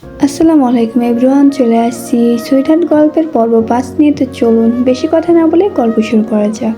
আসসালামু আলাইকুম এভরিওয়ান, চলে আসছি সুইটহার্ট গল্পের পর্ব 5 নিয়ে। তো চলুন বেশি কথা না বলে গল্প শুরু করা যাক।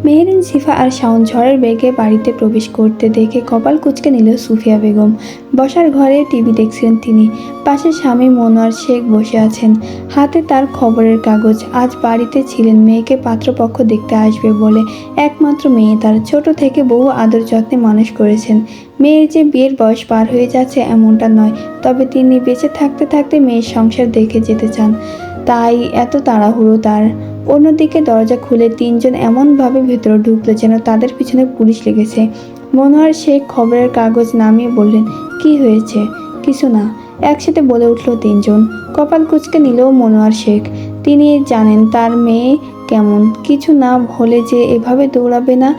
মেহেরিন, সিফা আর শাওন ঝড়ের বেগে বাড়িতে প্রবেশ করতে দেখে কপাল কুঁচকে নিল সুফিয়া বেগম। বসার ঘরে টিভি দেখছিলেন তিনি। পাশে স্বামী মনোয়ার শেখ বসে আছেন, হাতে তার খবরের কাগজ। আজ বাড়িতে ছিলেন, মেয়েকে পাত্রপক্ষ দেখতে আসবে বলে। একমাত্র মেয়ে তার, ছোট থেকে বহু আদর যত্নে মানুষ করেছেন। মেয়ের যে বিয়ের বয়স পার হয়ে যাচ্ছে এমনটা নয়, তবে তিনি বেঁচে থাকতে থাকতে মেয়ের সংসার দেখে যেতে চান, তাই এত তাড়াহুড়ো তার। অন্যদিকে দরজা খুলে তিনজন এমনভাবে ভেতরে ঢুকলো যেন তাদের পিছনে পুলিশ লেগেছে। মনোয়ার শেখ খবরের কাগজ নামিয়ে বললেন, কি হয়েছে? কিছু না, একসাথে বলে উঠল তিনজন। কপাল কুঁচকে নিল মনোয়ার শেখ। তিনি জানেন তার মেয়ে কেমন, কিছু না হলে যে এভাবে দৌড়াবে না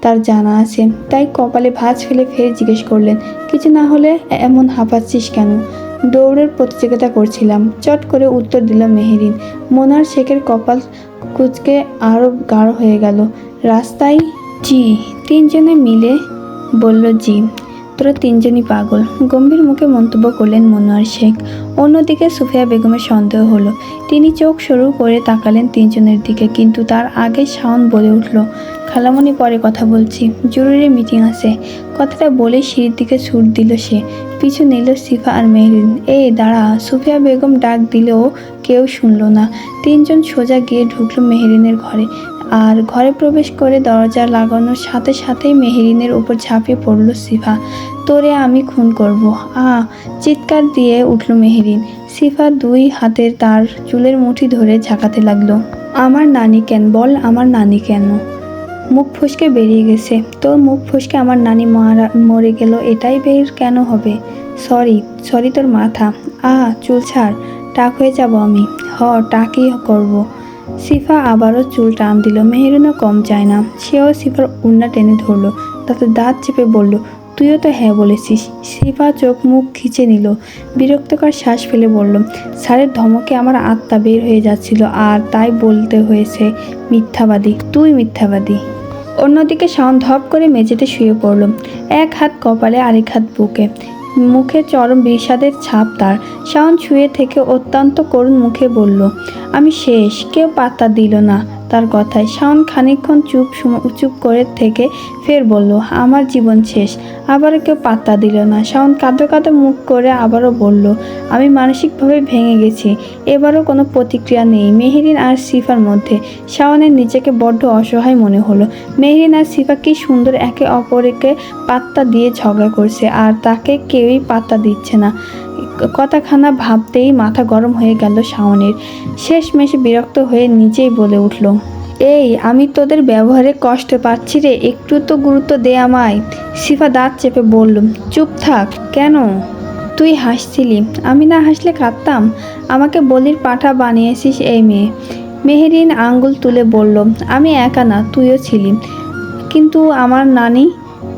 তার জানা আছে। তাই কপালে ভাঁজ ফেলে ফের জিজ্ঞেস করলেন, কিছু না হলে এমন হাঁপাচ্ছিস কেন? দৌড়ের প্রতিযোগিতা করছিলাম, চট করে উত্তর দিল মেহেরিন। মনোয়ার শেখের কপাল কুঁচকে আরও গাঢ় হয়ে গেল। রাস্তায়? জি, তিনজনে মিলে বলল। জি, তোরা তিনজনই পাগল, গম্ভীর মুখে মন্তব্য করলেন মনোয়ার শেখ। অন্যদিকে সুফিয়া বেগমের সন্দেহ হলো। তিনি চোখ সরু করে তাকালেন তিনজনের দিকে, কিন্তু তার আগে শাওন বলে উঠল, খালামণি পরে কথা বলছি, জরুরি মিটিং আছে। কথাটা বলে সিঁড়ির দিকে ছুট দিল সে। পিছু নিল সিফা আর মেহরিন। এই দাঁড়া! সুফিয়া বেগম ডাক দিলেও কেউ শুনল না। তিনজন সোজা গিয়ে ঢুকলো মেহরিনের ঘরে। আর ঘরে প্রবেশ করে দরজা লাগানোর সাথে সাথেই মেহরিনের উপর ঝাঁপিয়ে পড়ল সিফা। তোরে আমি খুন করব! চিৎকার দিয়ে উঠল মেহরিন। সিফা দুই হাতের তার চুলের মুঠি ধরে ঝাঁকাতে লাগলো। আমার নানি কেন? বল, আমার নানি কেন? মুখ ফসকে বেরিয়ে গেছে। তোর মুখ ফসকে আমার নানি মরে গেল, এটাই বের কেন হবে? সরি তোর মাথা। চুল ছাড়, টাক হয়ে যাব আমি। টাকই করব। সিফা আবারও চুল টান দিল। মেহেরিনও কম চায় না, সেও সিফার ওড়না টেনে ধরল, তাতে দাঁত চেপে বলল, তুইও তো হ্যাঁ বলেছিস। সিফা চোখ মুখ খিচে নিল, বিরক্তকর শ্বাস ফেলে বলল, স্যারের ধমকে আমার আত্মা বের হয়ে যাচ্ছিল, আর তাই বলতে হয়েছে। মিথ্যাবাদী, তুই মিথ্যাবাদী। অন্যদিকে শাওন ধপ করে মেঝেতে শুয়ে পড়ল, এক হাত কপালে আরেক হাত বুকে, মুখে চরম বিষাদের ছাপ তার। শাওন শুয়ে থেকে অত্যন্ত করুণ মুখে বলল, আমি শেষ। কেউ পাত্তা দিল না তার কথায়। শাওন খানিকক্ষণ চুপ করে থেকে ফের বলল, আমার জীবন শেষ। আবারও কেউ পাত্তা দিল না। শাওন কাঁদো কাঁদো মুখ করে আবারও বলল, আমি মানসিকভাবে ভেঙে গেছি। এবারও কোনো প্রতিক্রিয়া নেই মেহেরিন আর সিফার মধ্যে। শাওনের নিজেকে বড্ড অসহায় মনে হলো। মেহেরিন আর সিফা কি সুন্দর একে অপরকে পাত্তা দিয়ে ঝগড়া করছে, আর তাকে কেউই পাত্তা দিচ্ছে না। কথাখানা ভাবতেই মাথা গরম হয়ে গেল শাওনের। শেষমেশে বিরক্ত হয়ে নিজেই বলে উঠল, এই আমি তোদের ব্যবহারে কষ্ট পাচ্ছি রে, একটু তো গুরুত্ব দে আমায়। সিফা দাঁত চেপে বলল, চুপ থাক। কেন? তুই হাসছিলি, আমি না হাসলে কাঁদতাম? আমাকে বলির পাঁঠা বানিয়েছিস এই মেয়ে। মেহেরিন আঙ্গুল তুলে বলল, আমি একা না, তুইও ছিলি। কিন্তু আমার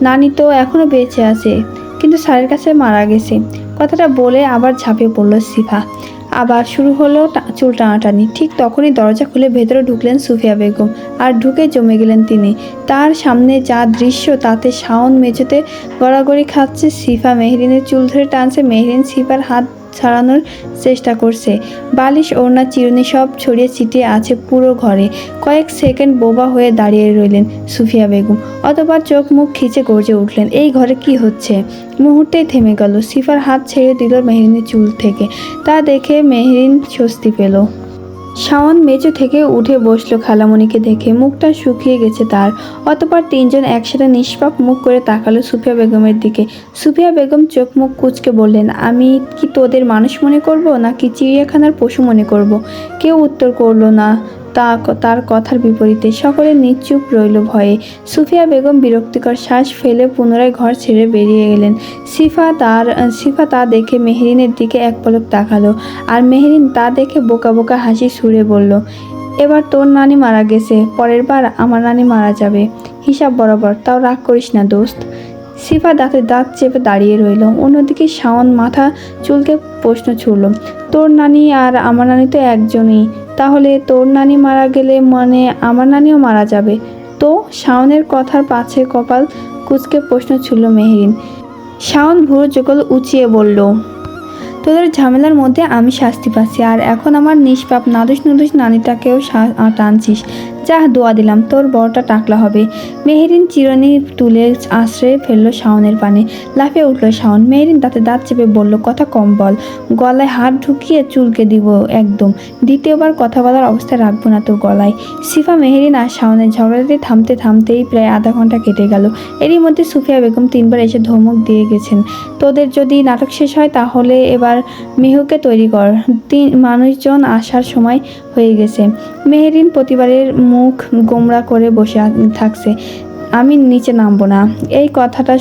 নানি তো এখনো বেঁচে আছে, কিন্তু স্যারের কাছে মারা গেছে। কথাটা বলে আবার ঝাঁপিয়ে পড়ল সিফা। আবার শুরু হলো চুল টানাটানি। ঠিক তখনই দরজা খুলে ভেতরে ঢুকলেন সুফিয়া বেগম, আর ঢুকে জমে গেলেন তিনি। তার সামনে যা দৃশ্য, তাতে শাওন মেঝেতে গড়াগড়ি খাচ্ছে, সিফা মেহরিনের চুল ধরে টানছে, মেহরিন সিফার হাত ছাড়ানোর চেষ্টা করছে। বালিশ, ওড়না, চিরুনি সব ছড়িয়ে ছিটিয়ে আছে পুরো ঘরে। কয়েক সেকেন্ড বোবা হয়ে দাঁড়িয়ে রইলেন সুফিয়া বেগম, অতঃপর চোখ মুখ খিচে গর্জে উঠলেন, এই ঘরে কি হচ্ছে? মুহূর্তেই থেমে গেল। সিফার হাত ছেড়ে দিল মেহরিনের চুল থেকে। তা দেখে মেহরিন স্বস্তি পেল। শাওন মেঝে থেকে উঠে বসলো খালামণিকে দেখে, মুখটা শুকিয়ে গেছে তার। অতঃপর তিনজন একসাথে নিষ্পাপ মুখ করে তাকালো সুফিয়া বেগমের দিকে। সুফিয়া বেগম চোখ মুখ কুঁচকে বললেন, আমি কি তোদের মানুষ মনে করব, নাকি চিড়িয়াখানার পশু মনে করব? কেউ উত্তর করল না। তার কথার বিপরীতে সকলে নিশ্চুপ রইল ভয়ে। সুফিয়া বেগম বিরক্তিকর শ্বাস ফেলে পুনরায় ঘর ছেড়ে বেরিয়ে গেলেন। সিফা তা দেখে মেহরিনের দিকে এক পলক তাকালো, আর মেহরিন তা দেখে বোকা বোকা হাসি ছুড়ে বলল, এবার তোর নানি মারা গেছে, পরের বার আমার নানি মারা যাবে, হিসাব বরাবর। তাও রাগ করিস না দোস্ত। সিফা দাঁতে দাঁত চেপে দাঁড়িয়ে রইল। অন্যদিকে শাওন মাথা চুলকে প্রশ্ন ছুড়ল, তোর নানি আর আমার নানি তো একজনই, তাহলে তোর নানি মারা গেলে মানে আমার নানিও মারা যাবে তো? শাওনের কথার পাছে কপাল কুঁচকে প্রশ্ন ছুড়ল মেহরিন। শাওন ভুরু যুগল উঁচিয়ে বলল, তোদের ঝামেলার মধ্যে আমি শাস্তি পাচ্ছি, আর এখন আমার নিষ্পাপ নাদুস নুদুস নানিটাকেও টানছিস। যা, দোয়া দিলাম, তোর বড়টা টাকলা হবে। মেহেরিন চিরুনি তুলে আশ্রয়ে ফেললো শাওনের পানে। লাফিয়ে উঠল শাওন। মেহেরিন দাঁতে দাঁত চেপে বলল, কথা কম বল, গলায় হাত ঢুকিয়ে চুলকে দিব একদম। দ্বিতীয়বার কথা বলার অবস্থা রাখবো না তোর গলায়। সিফা, মেহেরিন আর শাওনের ঝগড়াতে থামতেই প্রায় আধা ঘন্টা কেটে গেল। এরই মধ্যে সুফিয়া বেগম 3বার এসে ধমক দিয়ে গেছেন, তোদের যদি নাটক শেষ হয় তাহলে এবার মেহুকে তৈরি কর, মানুষজন আসার সময় হয়ে গেছে। মেহেরিন প্রতিবারের মুখ গোমড়া করে বসে থাকছে, আমি নিচে নামবো না। এই কথাটা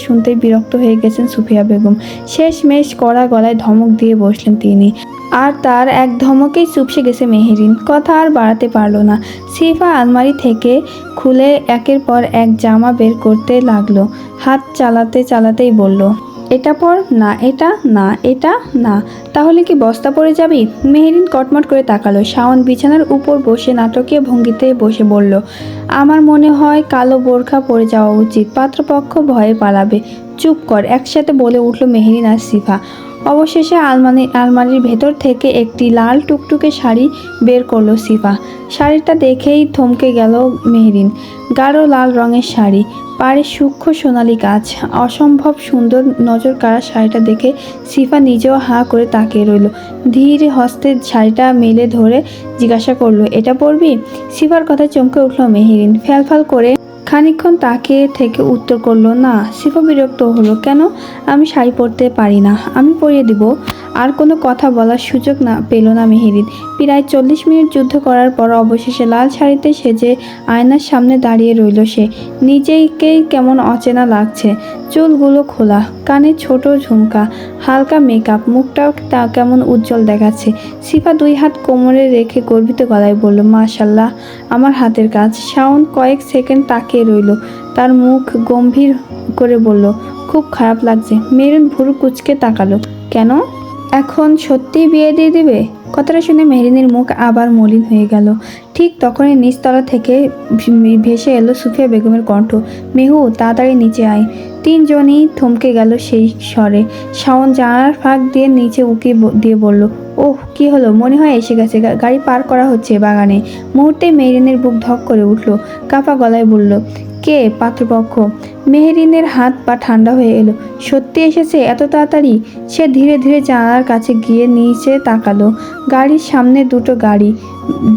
শুনতেই বিরক্ত হয়ে গেছেন সুফিয়া বেগম। শেষমেশ কড়া গলায় ধমক দিয়ে বসলেন তিনি। আর তার এক ধমকেই চুপসে গেছে মেহেরিন, কথা আর বাড়াতে পারল না। সিফা আলমারি থেকে খুলে একের পর এক জামা বের করতে লাগলো। হাত চালাতেই বলল, এটা পর না, এটা না, এটা না, তাহলে কি বস্তা পড়ে যাবি? মেহেরিন কটমট করে তাকালো। শাওন বিছানার উপর বসে নাটকীয় ভঙ্গিতে বসে বলল, আমার মনে হয় কালো বোরখা পরে যাওয়া উচিত, পাত্রপক্ষ ভয়ে পালাবে। চুপ কর, একসাথে বলে উঠল মেহেরিন আর সিফা। অবশেষে আলমারির ভেতর থেকে একটি লাল টুকটুকে শাড়ি বের করলো সিফা। শাড়িটা দেখেই থমকে গেল মেহেরিন। গাঢ় লাল রঙের শাড়ি, পাড়ে সূক্ষ্ম সোনালি কাজ, অসম্ভব সুন্দর। নজর কাড়া শাড়িটা দেখে সিফা নিজেও হাঁ করে তাকিয়ে রইল। ধীর হস্তে শাড়িটা মেলে ধরে জিজ্ঞাসা করলো, এটা পরবি? সিফার কথা চমকে উঠল মেহেরিন। ফ্যালফ্যাল করে খানিকক্ষণ তাকিয়ে থেকে উত্তর করলো, না। সিফা বিরক্ত হলো, কেন? আমি শাড়ি পরতে পারি না, আমি পরিয়ে দিব। আর কোনো কথা বলার সুযোগ পেল না মেহেরিন। প্রায় 40 মিনিট যুদ্ধ করার পর অবশেষে লাল শাড়িতে সেজে আয়নার সামনে দাঁড়িয়ে রইল সে। নিজেকেই কেমন অচেনা লাগছে। চুলগুলো খোলা, কানে ছোট ঝুমকা, হালকা মেকআপ, মুখটাও কেমন উজ্জ্বল দেখাচ্ছে। সিফা 2 হাত কোমরে রেখে গর্বিত গলায় বলল, মাশাল্লাহ, আমার হাতের কাজ। শাওন কয়েক সেকেন্ড তাকিয়ে রইল, তার মুখ গম্ভীর করে বলল, খুব খারাপ লাগছে। মেহেরিন ভুরু কুঁচকে তাকালো, কেন? এখন সত্যিই বিয়ে দিয়ে দিবে? কথাটা শুনে মেহেরিনের মুখ আবার মলিন হয়ে গেল। ঠিক তখনই নিচতলা থেকে ভেসে এলো সুফিয়া বেগমের কণ্ঠ, মেহু, তাড়াতাড়ি নিচে আয়। 3জনই থমকে গেল সেই স্বরে। শাওন জানালার ফাঁক দিয়ে নিচে উঁকি দিয়ে বলল, ওহ, কি হলো? মনে হয় এসে গেছে, গাড়ি পার করা হচ্ছে বাগানে। মুহূর্তে মেহেরিনের বুক ধক করে উঠল। কাঁপা গলায় বলল, কে? পাত্রপক্ষ। মেহেরিনের হাত পা ঠান্ডা হয়ে এলো। সত্যি এসেছে এত তাড়াতাড়ি? সে ধীরে ধীরে জানালার কাছে গিয়ে নিচে তাকালো। গাড়ির সামনে 2টো গাড়ি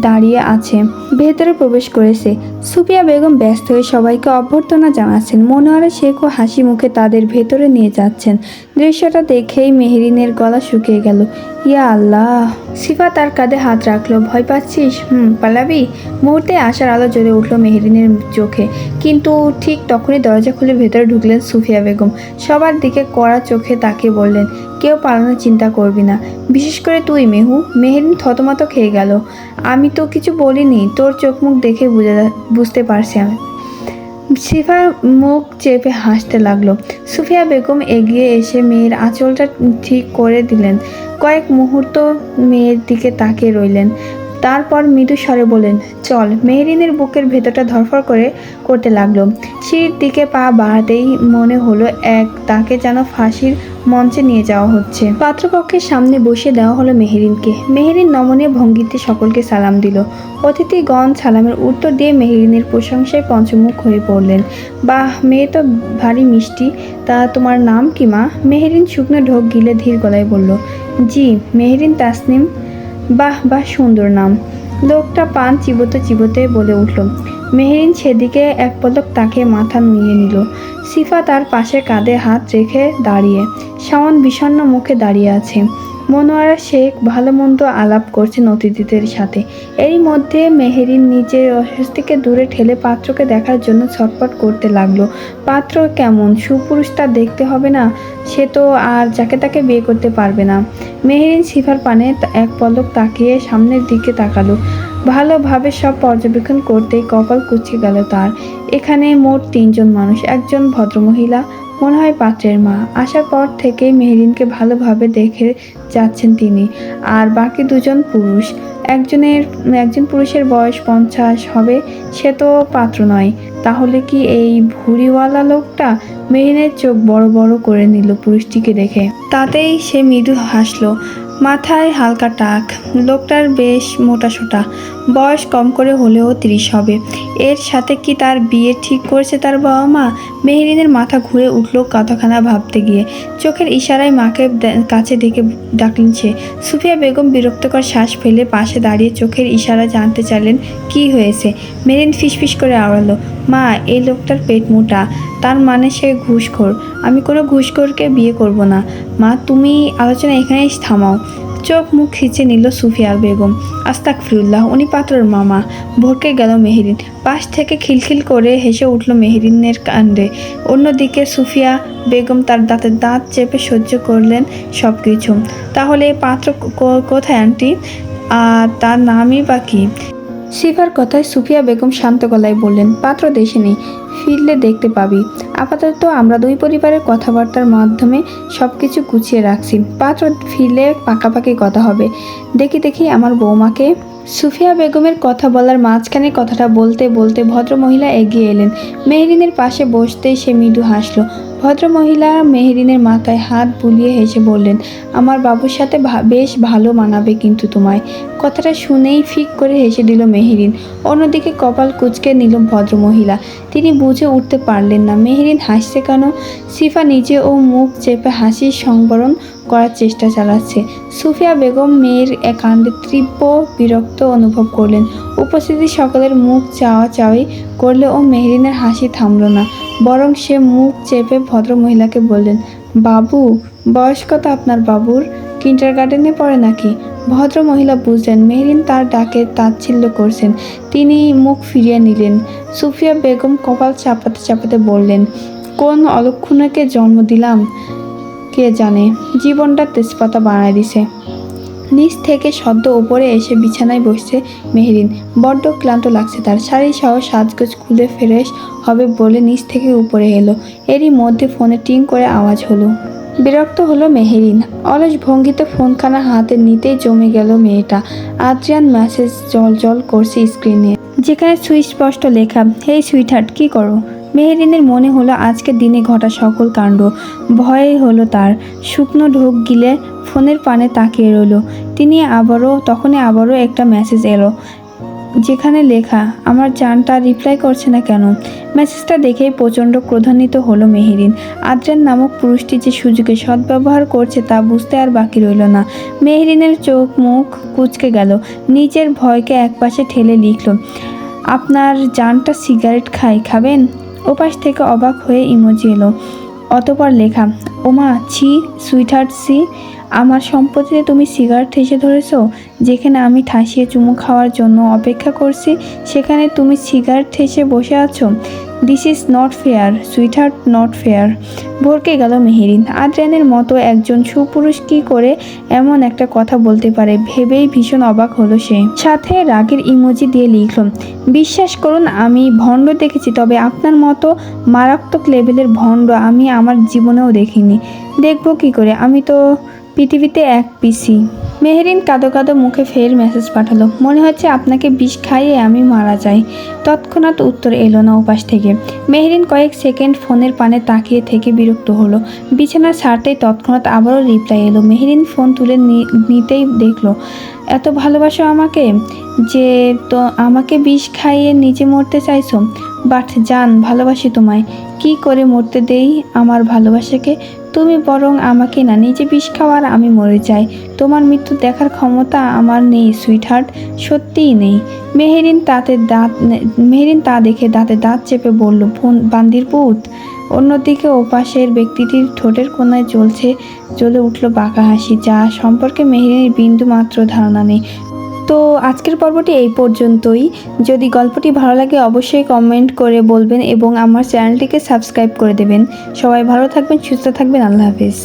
দাঁড়িয়ে আছে, ভেতরে প্রবেশ করেছে। সুফিয়া বেগম ব্যস্ত হয়ে সবাইকে অভ্যর্থনা জানাচ্ছেন। মনোয়ারা শেখও হাসি মুখে তাদের ভেতরে নিয়ে যাচ্ছেন। দৃশ্যটা দেখেই মেহেরিনের গলা শুকিয়ে গেল। ইয়া আল্লাহ! সিফা তার কাঁধে হাত রাখলো। ভয় পাচ্ছিস? পালাবি? মুহূর্তে আশার আলো জ্বলে উঠল মেহেরিনের চোখে। কিন্তু ঠিক তখনই দরজা খুলে ভেতরে ঢুকলেন সুফিয়া বেগম। সবার দিকে কড়া চোখে তাকিয়ে বললেন, কেউ পালানোর চিন্তা করবি না, বিশেষ করে তুই মেহু। মেহেরিন থতমত খেয়ে গেল। আমি তো কিছু বলিনি, তোর চোখ মুখ দেখে বুঝতে পারছি আমি। সিফার মুখ চেপে হাসতে লাগলো। সুফিয়া বেগম এগিয়ে এসে মেয়ের আঁচলটা ঠিক করে দিলেন। কয়েক মুহূর্ত মেয়ের দিকে তাকিয়ে রইলেন, তারপর মৃদু স্বরে বলেন, চল। মেহেরিনের বুকের ভেতরটা ধরফর করতে লাগলো। সিঁড়ির দিকে পা বাড়াতেই মনে হলো তাকে যেন ফাঁসির মঞ্চে নিয়ে যাওয়া হচ্ছে। পাত্রপক্ষের সামনে বসিয়ে দেওয়া হলো মেহেরিনকে। মেহেরিন নমনীয় ভঙ্গিতে সকলকে সালাম দিল। অতিথিগণ সালামের উত্তর দিয়ে মেহেরিনের প্রশংসায় পঞ্চমুখ হয়ে পড়লেন। বাহ, মেয়ে তো ভারী মিষ্টি। তা তোমার নাম কি মা? মেহেরিন শুকনো ঢোক গিলে ধীর গলায় বলল, জি, মেহেরিন তাসনিম। বাহ বাহ, সুন্দর নাম। লোকটা পান চিবোতে বলে উঠল। মেহেরিন সেদিকে এক পলক তাকে মাথা নুইয়ে নিল। সিফা তার পাশে কাঁধে হাত রেখে দাঁড়িয়ে। শাওন বিষণ্ণ মুখে দাঁড়িয়ে আছে। মনোয়ারা শেখ ভালো মন্দ আলাপ করছেন অতিথিদের সাথে। এরই মধ্যে মেহেরিন নিজের অস্বস্তিকে দূরে ঠেলে পাত্রকে দেখার জন্য ছটপট করতে লাগলো। পাত্র কেমন সুপুরুষ তা দেখতে হবে না? সে তো আর যাকে তাকে বিয়ে করতে পারবে না। মেহেরিন সিফার পানে এক পলক তাকিয়ে সামনের দিকে তাকালো। ভালোভাবে সব পর্যবেক্ষণ করতেই কপাল কুঁচকে গেল তার। এখানে মোট 3জন মানুষ, একজন ভদ্রমহিলা, মনে হয় পাত্রের মা। আসার পর থেকেই মেহেরিনকে ভালোভাবে দেখে যাচ্ছেন তিনি। আর বাকি দুজন পুরুষ। একজন পুরুষের বয়স 50 হবে, সে তো পাত্র নয়। তাহলে কি এই ভুঁড়িওয়ালা লোকটা? মেহেরিনের চোখ বড় বড় করে নিল পুরুষটিকে দেখে। তাতেই সে মৃদু হাসলো, মাথায় হালকা টাক। লোকটার বেশ মোটাসোটা, বয়স কম করে হলেও 30 হবে। এর সাথে কি তার বিয়ে ঠিক করেছে তার বাবা মা? মেহেরিনের মাথা ঘুরে উঠল কথাখানা ভাবতে গিয়ে। চোখের ইশারায় মাকে কাছে ডেকে ডাকলেন সে। সুফিয়া বেগম বিরক্তকর শ্বাস ফেলে পাশে দাঁড়িয়ে চোখের ইশারা জানতে চাইলেন কি হয়েছে। মেহেরিন ফিসফিস করে আওড়ালো, মা, এই লোকটার পেট মোটা, তার মানে সে ঘুষখোর। আমি কোনো ঘুষখোরকে বিয়ে করব না। মা, তুমি আলোচনা এখানেই থামাও। চোখ মুখ খিচে নিল সুফিয়া বেগম। আস্তাগফিরুল্লাহ, উনি পাত্রর মামা। ভরকে গেল মেহেরিন। পাশ থেকে খিলখিল করে হেসে উঠল মেহেরিনের কাণ্ডে। অন্যদিকে সুফিয়া বেগম তার দাঁতের দাঁত চেপে সহ্য করলেন সব কিছু। তাহলে পাত্র কোথায় আন্টি? আর তার নামই বা কি? শিফার কথায় সুফিয়া বেগম শান্ত গলায় বললেন, পাত্র দেশে নেই, ফিরলে দেখতে পাবি। আপাতত আমরা দুই পরিবারের কথাবার্তার মাধ্যমে সব কিছু গুছিয়ে রাখছি। পাত্র ফিরলে পাকাপাকি কথা হবে। দেখি আমার বৌমাকে। সুফিয়া বেগমের কথা বলার মাঝখানে কথাটা বলতে বলতে ভদ্রমহিলা এগিয়ে এলেন। মেহেরিনের পাশে বসতেই সে মৃদু হাসল। ভদ্রমহিলা মেহেরিনের মাথায় হাত বুলিয়ে হেসে বললেন, আমার বাবুর সাথে বেশ ভালো মানাবে কিন্তু তোমায়। কথাটা শুনেই ফিক করে হেসে দিল মেহেরিন। অন্যদিকে কপাল কুঁচকে নিল ভদ্রমহিলা। তিনি বুঝে উঠতে পারলেন না মেহেরিন হাসছে কেন। সিফা নিজে ও মুখ চেপে হাসির সংবরণ করার চেষ্টা চালাচ্ছে। সুফিয়া বেগম মেয়ের কাণ্ডে তীব্র বিরক্ত অনুভব করলেন। উপস্থিতি সকলের মুখ চাওয়াচাওয়ি করলেও মেহেরিনের হাসি থামল না। বরং সে মুখ চেপে ভদ্রমহিলাকে বললেন, বাবু, বয়স কত আপনার বাবুর? কিন্ডারগার্টেনে পড়ে নাকি? ভদ্রমহিলা বুঝলেন মেহেরিন তার ডাকে তাচ্ছিল্য করছেন। তিনি মুখ ফিরিয়ে নিলেন। সুফিয়া বেগম কপাল চাপাতে চাপাতে বললেন, কোন অলক্ষণকে জন্ম দিলাম কে জানে, জীবনটা তেজপাতা বানায় দিছে। নিচ থেকে সদ্য ওপরে এসে বিছানায় বসছে মেহেরিন। বড্ড ক্লান্ত লাগছে তার। শাড়ি সহ সাজগোজ খুলে ফ্রেশ হবে বলে নিচ থেকে উপরে এলো। এরই মধ্যে ফোনে টিং করে আওয়াজ হলো। বিরক্ত হলো মেহেরিন। অলস ভঙ্গিতে ফোনখানা হাতে নিতেই জমে গেল মেয়েটা। আদ্রিয়ান মেসেজ জল করছে স্ক্রিনে, যেখানে সুস্পষ্ট লেখা, হেই সুইটহার্ট, কি করো? মেহেরিনের মনে হলো আজকের দিনে ঘটা সকল কাণ্ড। ভয় হলো তার। শুকনো ঢোক গিলে ফোনের পানে তাকিয়ে রইল। তখনই আবারও একটা মেসেজ এলো, যেখানে লেখা, আমার জানটা রিপ্লাই করছে না কেন? মেসেজটা দেখেই প্রচণ্ড ক্রোধান্বিত হলো মেহেরিন। আদ্রিয়ান নামক পুরুষটি যে সুযোগে সদ্ব্যবহার করছে তা বুঝতে আর বাকি রইল না। মেহেরিনের চোখ মুখ কুঁচকে গেল। নিজের ভয়কে একপাশে ঠেলে লিখল, আপনার জানটা সিগারেট খাবেন? ওপাশ থেকে অবাক হয়ে ইমোজি এলো। অতপর লেখা, ওমা, ছি সুইটহার্ট, ছি, আমার সম্পত্তিতে তুমি সিগারেট ঠেসে ধরেছ। যেখানে আমি ঠাসিয়ে চুমু খাওয়ার জন্য অপেক্ষা করছি, সেখানে তুমি সিগারেট ঠেসে বসে আছো। This is not fair sweetheart, not fair. ভরকে গেল মেহেরিন। আদ্রিয়ানের মতো একজন সুপুরুষ কি করে এমন একটা কথা বলতে পারে ভেবেই ভীষণ অবাক হলো সে। সাথে রাগের ইমোজি দিয়ে লিখল, বিশ্বাস করুন আমি ভণ্ড দেখেছি, তবে আপনার মতো মারাত্মক লেভেলের ভণ্ড আমি আমার জীবনেও দেখিনি। দেখব কি করে, আমি তো পৃথিবীতে এক পিসি। মেহেরিন কাঁদো কাঁদো মুখে ফের মেসেজ পাঠালো, মনে হচ্ছে আপনাকে বিষ খাইয়ে আমি মারা যাই। তৎক্ষণাৎ উত্তর এলো না ওপাশ থেকে। মেহেরিন কয়েক সেকেন্ড ফোনের পানে তাকিয়ে থেকে বিরক্ত হলো। বিছানা ছাড়তেই তৎক্ষণাৎ আবারও রিপ্লাই এলো। মেহেরিন ফোন তুলে নিতেই দেখলো, এত ভালোবাসো আমাকে যে তো আমাকে বিষ খাইয়ে নিজে মরতে চাইছো? বাট জান, ভালোবাসি তোমায়। কি করে মরতে দেই আমার ভালোবাসাকে? তুমি বরং আমাকে না নিজে বিষ খাওয়ার, আমি মরে যাই। তোমার মৃত্যু দেখার ক্ষমতা আমার নেই সুইটহার্ট, সত্যিই নেই। মেহেরিন তা দেখে দাঁতে দাঁত চেপে বলল, বান্দির পুত। অন্যদিকে ওপাশের ব্যক্তিটির ঠোঁটের কোণায় জ্বলে উঠল বাঁকা হাসি, যা সম্পর্কে মেহেরিনের বিন্দু মাত্র ধারণা নেই। তো আজকের পর্বটি এই পর্যন্তই। যদি গল্পটি ভালো লাগে অবশ্যই কমেন্ট করে বলবেন এবং আমার চ্যানেলটিকে সাবস্ক্রাইব করে দেবেন। সবাই ভালো থাকবেন, সুস্থ থাকবেন। আল্লাহ হাফেজ।